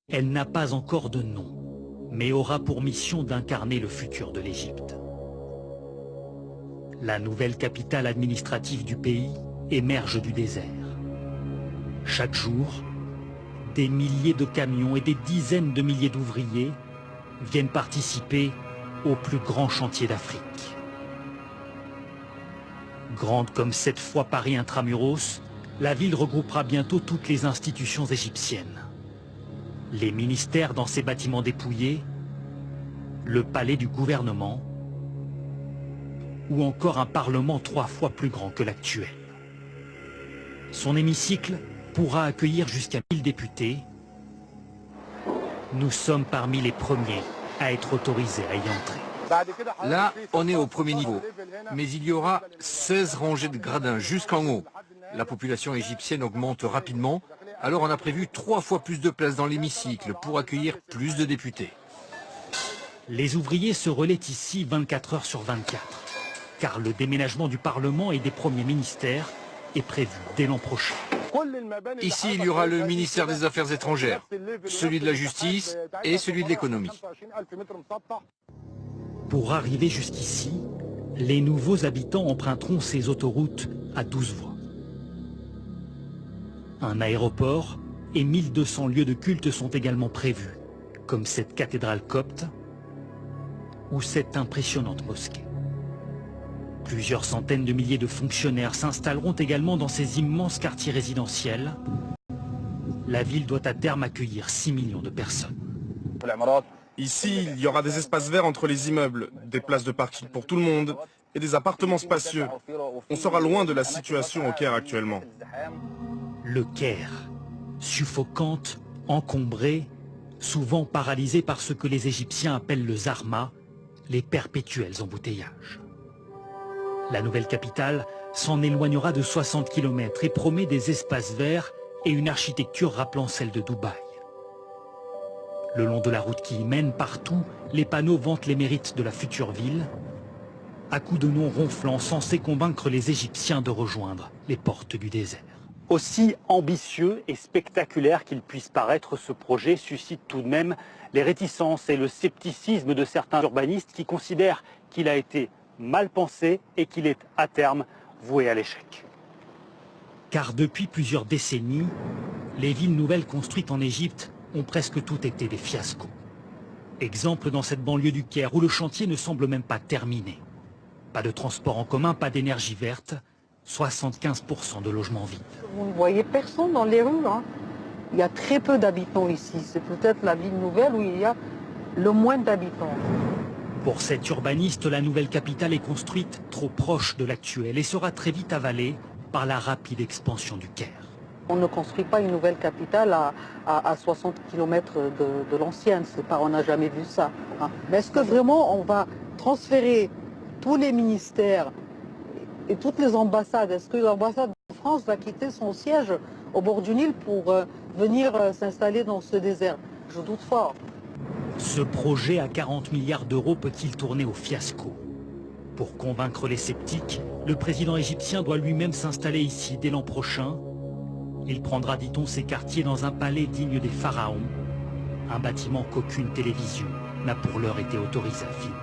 Elle n'a pas encore de nom, mais aura pour mission d'incarner le futur de l'Égypte. La nouvelle capitale administrative du pays émerge du désert. Chaque jour, des milliers de camions et des dizaines de milliers d'ouvriers viennent participer au plus grand chantier d'Afrique. Grande comme 7 fois Paris intramuros, la ville regroupera bientôt toutes les institutions égyptiennes. Les ministères dans ces bâtiments dépouillés, le palais du gouvernement ou encore un parlement 3 fois plus grand que l'actuel. Son hémicycle pourra accueillir jusqu'à 1000 députés. Nous sommes parmi les premiers à être autorisés à y entrer. Là, on est au premier niveau, mais il y aura 16 rangées de gradins jusqu'en haut. La population égyptienne augmente rapidement, alors on a prévu 3 fois plus de places dans l'hémicycle pour accueillir plus de députés. Les ouvriers se relaient ici 24 heures sur 24, car le déménagement du Parlement et des premiers ministères est prévu dès l'an prochain. Ici, il y aura le ministère des Affaires étrangères, celui de la Justice et celui de l'économie. Pour arriver jusqu'ici, les nouveaux habitants emprunteront ces autoroutes à 12 voies. Un aéroport et 1200 lieux de culte sont également prévus, comme cette cathédrale copte ou cette impressionnante mosquée. Plusieurs centaines de milliers de fonctionnaires s'installeront également dans ces immenses quartiers résidentiels. La ville doit à terme accueillir 6 millions de personnes. Ici, il y aura des espaces verts entre les immeubles, des places de parking pour tout le monde et des appartements spacieux. On sera loin de la situation au Caire actuellement. Le Caire, suffocante, encombrée, souvent paralysée par ce que les Égyptiens appellent le zarma, les perpétuels embouteillages. La nouvelle capitale s'en éloignera de 60 km et promet des espaces verts et une architecture rappelant celle de Dubaï. Le long de la route qui y mène, partout, les panneaux vantent les mérites de la future ville, à coups de noms ronflants censés convaincre les Égyptiens de rejoindre les portes du désert. Aussi ambitieux et spectaculaire qu'il puisse paraître, ce projet suscite tout de même les réticences et le scepticisme de certains urbanistes qui considèrent qu'il a été mal pensé et qu'il est à terme voué à l'échec. Car depuis plusieurs décennies, les villes nouvelles construites en Égypte ont presque toutes été des fiascos. Exemple dans cette banlieue du Caire où le chantier ne semble même pas terminé. Pas de transport en commun, pas d'énergie verte, 75% de logements vides. Vous ne voyez personne dans les rues. Il y a très peu d'habitants ici. C'est peut-être la ville nouvelle où il y a le moins d'habitants. Pour cet urbaniste, la nouvelle capitale est construite trop proche de l'actuelle et sera très vite avalée par la rapide expansion du Caire. On ne construit pas une nouvelle capitale à 60 km de l'ancienne. On n'a jamais vu ça. Mais est-ce que vraiment on va transférer tous les ministères et toutes les ambassades? Est-ce que l'ambassade de France va quitter son siège au bord du Nil pour venir s'installer dans ce désert? Je doute fort. Ce projet à 40 milliards d'euros peut-il tourner au fiasco? Pour convaincre les sceptiques, le président égyptien doit lui-même s'installer ici dès l'an prochain. Il prendra, dit-on, ses quartiers dans un palais digne des pharaons, un bâtiment qu'aucune télévision n'a pour l'heure été autorisée à filmer.